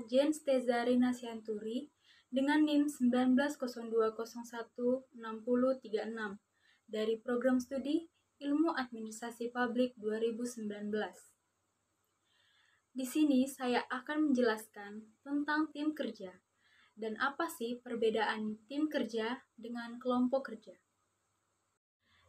Jens Tezarina Sianturi dengan NIM 1902016036 dari Program Studi Ilmu Administrasi Publik 2019. Di sini saya akan menjelaskan tentang tim kerja dan apa sih perbedaan tim kerja dengan kelompok kerja.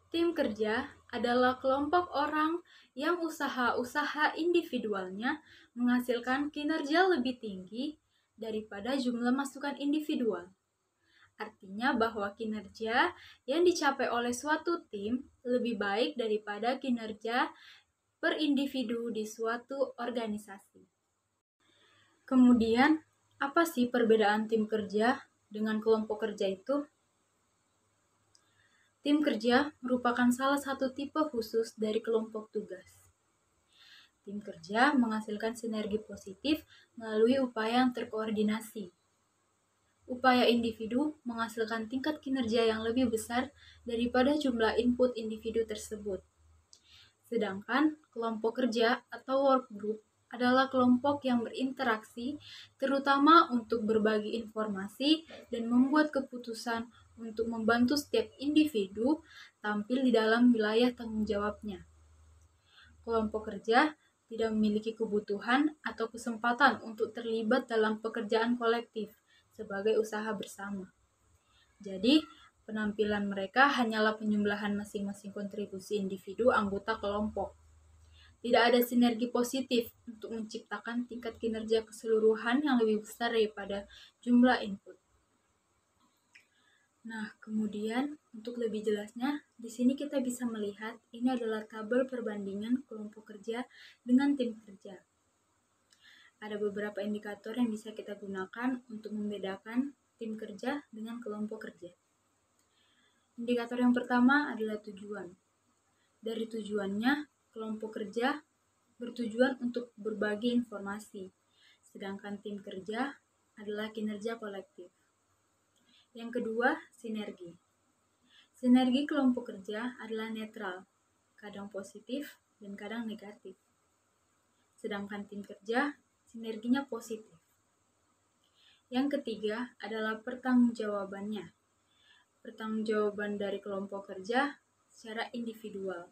Tim kerja adalah kelompok orang yang usaha-usaha individualnya menghasilkan kinerja lebih tinggi daripada jumlah masukan individual. Artinya bahwa kinerja yang dicapai oleh suatu tim lebih baik daripada kinerja per individu di suatu organisasi. Kemudian, apa sih perbedaan tim kerja dengan kelompok kerja itu? Tim kerja merupakan salah satu tipe khusus dari kelompok tugas. Tim kerja menghasilkan sinergi positif melalui upaya yang terkoordinasi. Upaya individu menghasilkan tingkat kinerja yang lebih besar daripada jumlah input individu tersebut. Sedangkan kelompok kerja atau work group adalah kelompok yang berinteraksi terutama untuk berbagi informasi dan membuat keputusan untuk membantu setiap individu tampil di dalam wilayah tanggung jawabnya. Kelompok kerja tidak memiliki kebutuhan atau kesempatan untuk terlibat dalam pekerjaan kolektif sebagai usaha bersama. Jadi, penampilan mereka hanyalah penjumlahan masing-masing kontribusi individu anggota kelompok. Tidak ada sinergi positif untuk menciptakan tingkat kinerja keseluruhan yang lebih besar daripada jumlah input. Nah, kemudian untuk lebih jelasnya, di sini kita bisa melihat ini adalah tabel perbandingan kelompok kerja dengan tim kerja. Ada beberapa indikator yang bisa kita gunakan untuk membedakan tim kerja dengan kelompok kerja. Indikator yang pertama adalah tujuan. Dari tujuannya, kelompok kerja bertujuan untuk berbagi informasi, sedangkan tim kerja adalah kinerja kolektif. Yang kedua, sinergi. Sinergi kelompok kerja adalah netral, kadang positif dan kadang negatif. Sedangkan tim kerja, sinerginya positif. Yang ketiga adalah pertanggungjawabannya. Pertanggungjawaban dari kelompok kerja secara individual.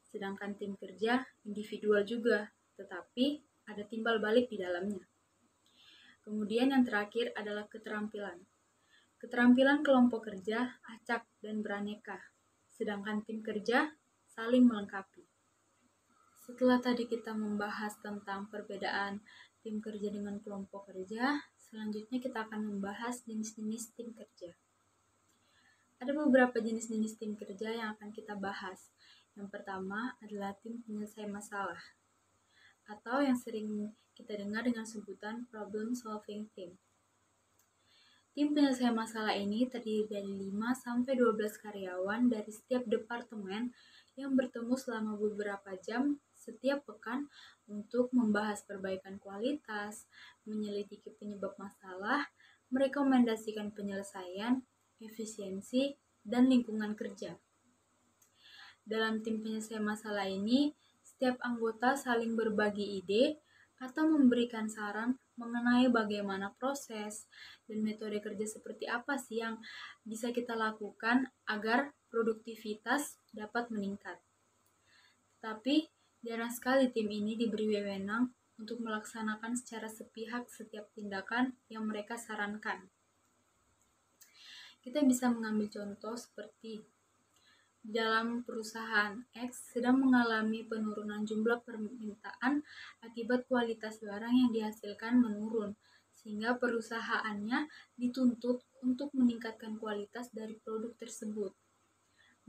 Sedangkan tim kerja individual juga, tetapi ada timbal balik di dalamnya. Kemudian yang terakhir adalah keterampilan. Keterampilan kelompok kerja acak dan beraneka, sedangkan tim kerja saling melengkapi. Setelah tadi kita membahas tentang perbedaan tim kerja dengan kelompok kerja, selanjutnya kita akan membahas jenis-jenis tim kerja. Ada beberapa jenis-jenis tim kerja yang akan kita bahas. Yang pertama adalah tim penyelesai masalah, atau yang sering kita dengar dengan sebutan problem solving team. Tim penyelesai masalah ini terdiri dari 5-12 karyawan dari setiap departemen yang bertemu selama beberapa jam setiap pekan untuk membahas perbaikan kualitas, menyelidiki penyebab masalah, merekomendasikan penyelesaian, efisiensi, dan lingkungan kerja. Dalam tim penyelesai masalah ini, setiap anggota saling berbagi ide atau memberikan saran mengenai bagaimana proses dan metode kerja seperti apa sih yang bisa kita lakukan agar produktivitas dapat meningkat. Tapi jarang sekali tim ini diberi wewenang untuk melaksanakan secara sepihak setiap tindakan yang mereka sarankan. Kita bisa mengambil contoh seperti dalam perusahaan X sedang mengalami penurunan jumlah permintaan akibat kualitas barang yang dihasilkan menurun, sehingga perusahaannya dituntut untuk meningkatkan kualitas dari produk tersebut.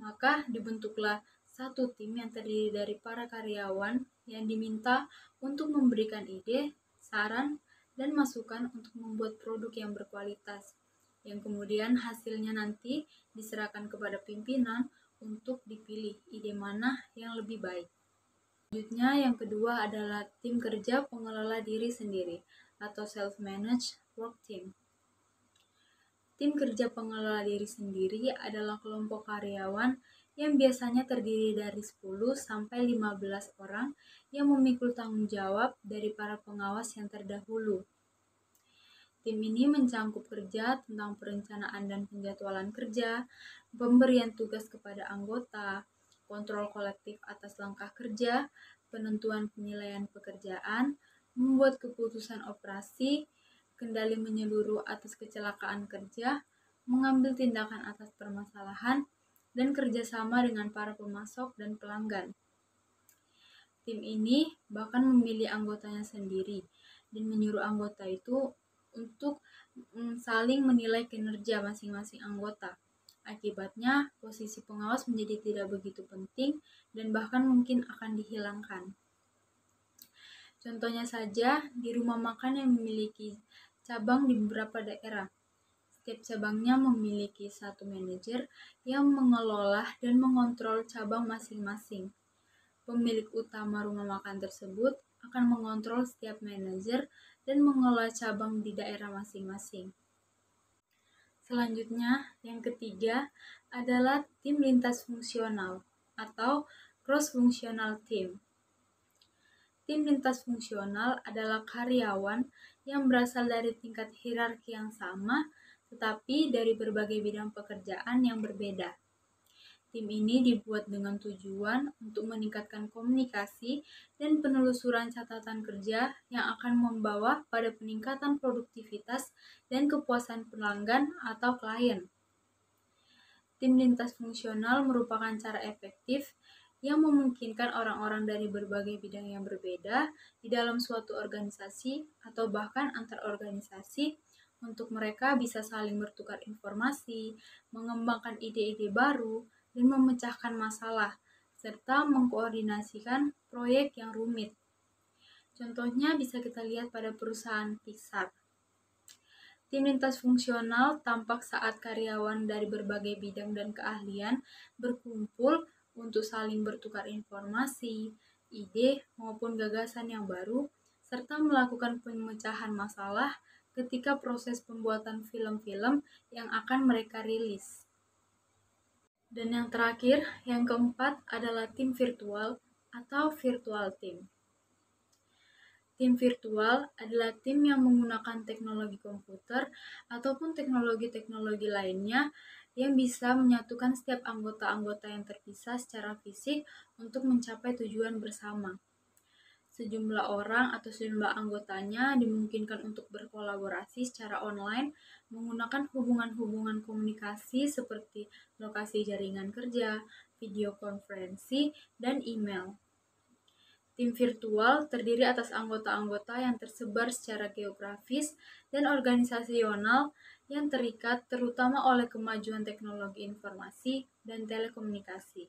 Maka dibentuklah satu tim yang terdiri dari para karyawan yang diminta untuk memberikan ide, saran, dan masukan untuk membuat produk yang berkualitas, yang kemudian hasilnya nanti diserahkan kepada pimpinan untuk dipilih ide mana yang lebih baik. Selanjutnya yang kedua adalah tim kerja pengelola diri sendiri atau self-managed work team. Tim kerja pengelola diri sendiri adalah kelompok karyawan yang biasanya terdiri dari 10-15 orang yang memikul tanggung jawab dari para pengawas yang terdahulu. Tim ini mencangkup kerja tentang perencanaan dan penjadwalan kerja, pemberian tugas kepada anggota, kontrol kolektif atas langkah kerja, penentuan penilaian pekerjaan, membuat keputusan operasi, kendali menyeluruh atas kecelakaan kerja, mengambil tindakan atas permasalahan, dan kerjasama dengan para pemasok dan pelanggan. Tim ini bahkan memilih anggotanya sendiri dan menyuruh anggota itu untuk saling menilai kinerja masing-masing anggota. Akibatnya, posisi pengawas menjadi tidak begitu penting dan bahkan mungkin akan dihilangkan. Contohnya saja, di rumah makan yang memiliki cabang di beberapa daerah. Setiap cabangnya memiliki satu manajer yang mengelola dan mengontrol cabang masing-masing. Pemilik utama rumah makan tersebut akan mengontrol setiap manajer dan mengelola cabang di daerah masing-masing. Selanjutnya, yang ketiga adalah tim lintas fungsional atau cross-functional team. Tim lintas fungsional adalah karyawan yang berasal dari tingkat hierarki yang sama, tetapi dari berbagai bidang pekerjaan yang berbeda. Tim ini dibuat dengan tujuan untuk meningkatkan komunikasi dan penelusuran catatan kerja yang akan membawa pada peningkatan produktivitas dan kepuasan pelanggan atau klien. Tim lintas fungsional merupakan cara efektif yang memungkinkan orang-orang dari berbagai bidang yang berbeda di dalam suatu organisasi atau bahkan antar organisasi untuk mereka bisa saling bertukar informasi, mengembangkan ide-ide baru, dan memecahkan masalah, serta mengkoordinasikan proyek yang rumit. Contohnya bisa kita lihat pada perusahaan Pixar. Tim lintas fungsional tampak saat karyawan dari berbagai bidang dan keahlian berkumpul untuk saling bertukar informasi, ide, maupun gagasan yang baru, serta melakukan pemecahan masalah ketika proses pembuatan film-film yang akan mereka rilis. Dan yang terakhir, yang keempat adalah tim virtual atau virtual team. Tim virtual adalah tim yang menggunakan teknologi komputer ataupun teknologi-teknologi lainnya yang bisa menyatukan setiap anggota-anggota yang terpisah secara fisik untuk mencapai tujuan bersama. Sejumlah orang atau sejumlah anggotanya dimungkinkan untuk berkolaborasi secara online menggunakan hubungan-hubungan komunikasi seperti lokasi jaringan kerja, video konferensi, dan email. Tim virtual terdiri atas anggota-anggota yang tersebar secara geografis dan organisasional yang terikat terutama oleh kemajuan teknologi informasi dan telekomunikasi.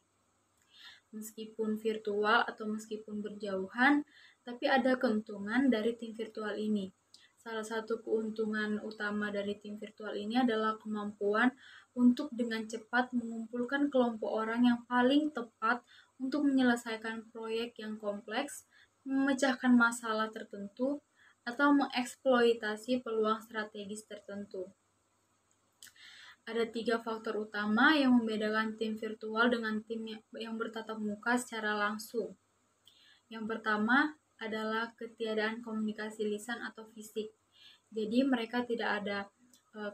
Meskipun virtual atau meskipun berjauhan, tapi ada keuntungan dari tim virtual ini. Salah satu keuntungan utama dari tim virtual ini adalah kemampuan untuk dengan cepat mengumpulkan kelompok orang yang paling tepat untuk menyelesaikan proyek yang kompleks, memecahkan masalah tertentu, atau mengeksploitasi peluang strategis tertentu. Ada 3 faktor utama yang membedakan tim virtual dengan tim yang bertatap muka secara langsung. Yang pertama adalah ketiadaan komunikasi lisan atau fisik. Jadi mereka tidak ada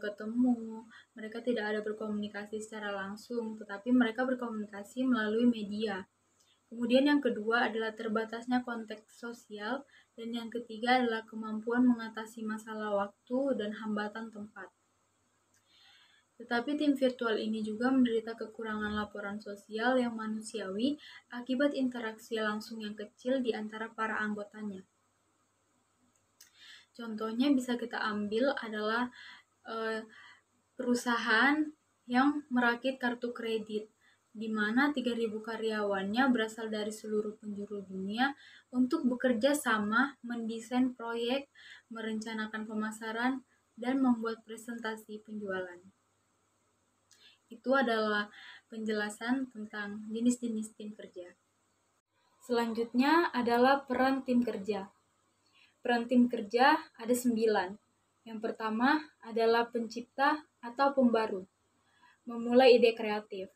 ketemu, mereka tidak ada berkomunikasi secara langsung, tetapi mereka berkomunikasi melalui media. Kemudian yang kedua adalah terbatasnya konteks sosial, dan yang ketiga adalah kemampuan mengatasi masalah waktu dan hambatan tempat. Tetapi tim virtual ini juga menderita kekurangan laporan sosial yang manusiawi akibat interaksi langsung yang kecil di antara para anggotanya. Contohnya bisa kita ambil adalah perusahaan yang merakit kartu kredit, di mana 3.000 karyawannya berasal dari seluruh penjuru dunia untuk bekerja sama mendesain proyek, merencanakan pemasaran, dan membuat presentasi penjualan. Itu adalah penjelasan tentang jenis-jenis tim kerja. Selanjutnya adalah peran tim kerja. Peran tim kerja ada 9. Yang pertama adalah pencipta atau pembaru, memulai ide kreatif.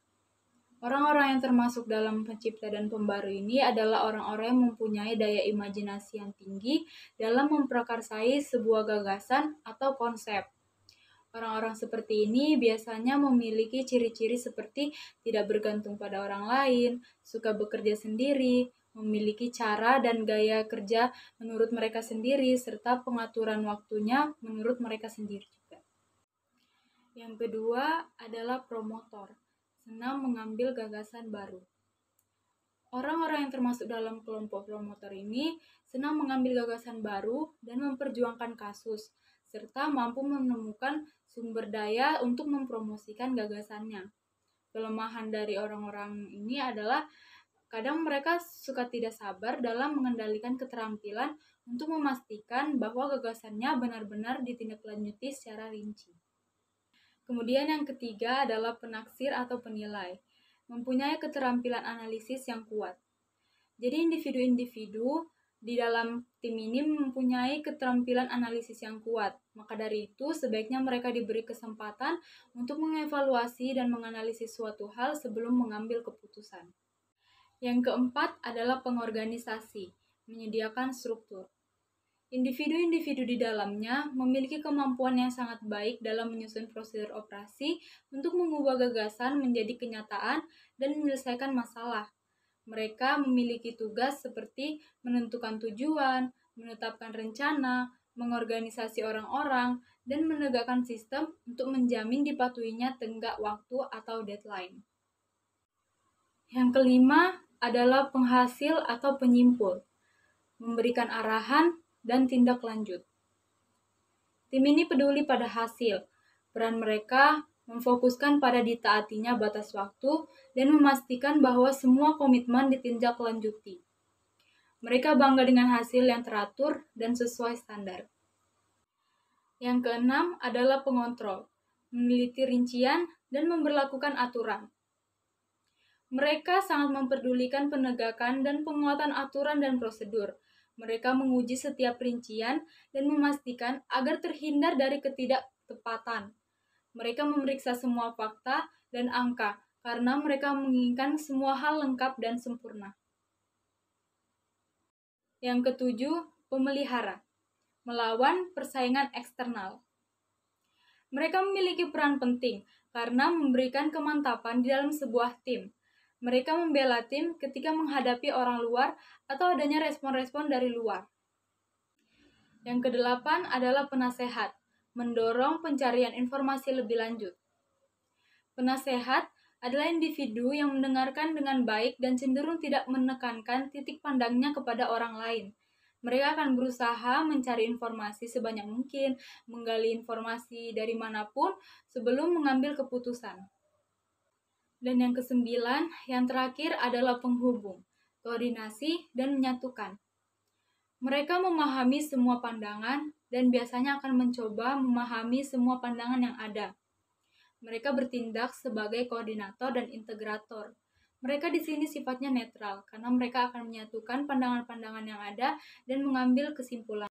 Orang-orang yang termasuk dalam pencipta dan pembaru ini adalah orang-orang yang mempunyai daya imajinasi yang tinggi dalam memprakarsai sebuah gagasan atau konsep. Orang-orang seperti ini biasanya memiliki ciri-ciri seperti tidak bergantung pada orang lain, suka bekerja sendiri, memiliki cara dan gaya kerja menurut mereka sendiri, serta pengaturan waktunya menurut mereka sendiri juga. Yang kedua adalah promotor, senang mengambil gagasan baru. Orang-orang yang termasuk dalam kelompok promotor ini senang mengambil gagasan baru dan memperjuangkan kasus, serta mampu menemukan sumber daya untuk mempromosikan gagasannya. Kelemahan dari orang-orang ini adalah kadang mereka suka tidak sabar dalam mengendalikan keterampilan untuk memastikan bahwa gagasannya benar-benar ditindaklanjuti secara rinci. Kemudian yang ketiga adalah penaksir atau penilai, mempunyai keterampilan analisis yang kuat. Jadi individu-individu di dalam tim ini mempunyai keterampilan analisis yang kuat. Maka dari itu, sebaiknya mereka diberi kesempatan untuk mengevaluasi dan menganalisis suatu hal sebelum mengambil keputusan. Yang keempat adalah pengorganisasi, menyediakan struktur. Individu-individu di dalamnya memiliki kemampuan yang sangat baik dalam menyusun prosedur operasi untuk mengubah gagasan menjadi kenyataan dan menyelesaikan masalah. Mereka memiliki tugas seperti menentukan tujuan, menetapkan rencana, mengorganisasi orang-orang, dan menegakkan sistem untuk menjamin dipatuhinya tenggat waktu atau deadline. Yang kelima adalah penghasil atau penyimpul, memberikan arahan dan tindak lanjut. Tim ini peduli pada hasil. Peran mereka memfokuskan pada ditaatinya batas waktu dan memastikan bahwa semua komitmen ditindaklanjuti. Mereka bangga dengan hasil yang teratur dan sesuai standar. Yang keenam adalah pengontrol, meneliti rincian dan memberlakukan aturan. Mereka sangat memperdulikan penegakan dan penguatan aturan dan prosedur. Mereka menguji setiap rincian dan memastikan agar terhindar dari ketidaktepatan. Mereka memeriksa semua fakta dan angka karena mereka menginginkan semua hal lengkap dan sempurna. Yang ketujuh, pemelihara, melawan persaingan eksternal. Mereka memiliki peran penting karena memberikan kemantapan di dalam sebuah tim. Mereka membela tim ketika menghadapi orang luar atau adanya respon-respon dari luar. Yang kedelapan adalah penasehat, mendorong pencarian informasi lebih lanjut. Penasehat adalah individu yang mendengarkan dengan baik dan cenderung tidak menekankan titik pandangnya kepada orang lain. Mereka akan berusaha mencari informasi sebanyak mungkin, menggali informasi dari manapun sebelum mengambil keputusan. Dan yang kesembilan, yang terakhir adalah penghubung, koordinasi, dan menyatukan. Mereka memahami semua pandangan dan biasanya akan mencoba memahami semua pandangan yang ada. Mereka bertindak sebagai koordinator dan integrator. Mereka di sini sifatnya netral karena mereka akan menyatukan pandangan-pandangan yang ada dan mengambil kesimpulan.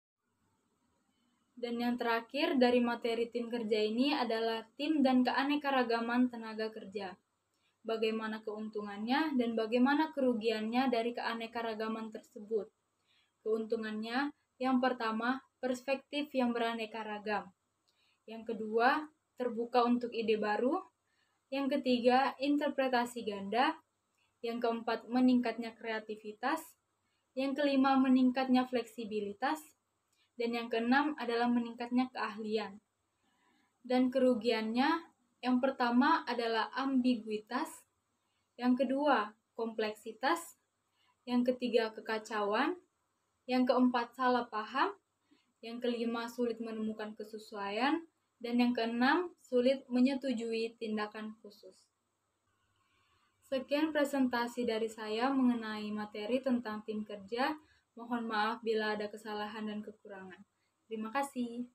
Dan yang terakhir dari materi tim kerja ini adalah tim dan keanekaragaman tenaga kerja. Bagaimana keuntungannya dan bagaimana kerugiannya dari keanekaragaman tersebut. Keuntungannya, yang pertama, perspektif yang beraneka ragam. Yang kedua, terbuka untuk ide baru. Yang ketiga, interpretasi ganda. Yang keempat, meningkatnya kreativitas. Yang kelima, meningkatnya fleksibilitas. Dan yang keenam adalah meningkatnya keahlian. Dan kerugiannya, yang pertama adalah ambiguitas. Yang kedua, kompleksitas. Yang ketiga, kekacauan. Yang keempat, salah paham. Yang kelima, sulit menemukan kesesuaian. Dan yang keenam, sulit menyetujui tindakan khusus. Sekian presentasi dari saya mengenai materi tentang tim kerja. Mohon maaf bila ada kesalahan dan kekurangan. Terima kasih.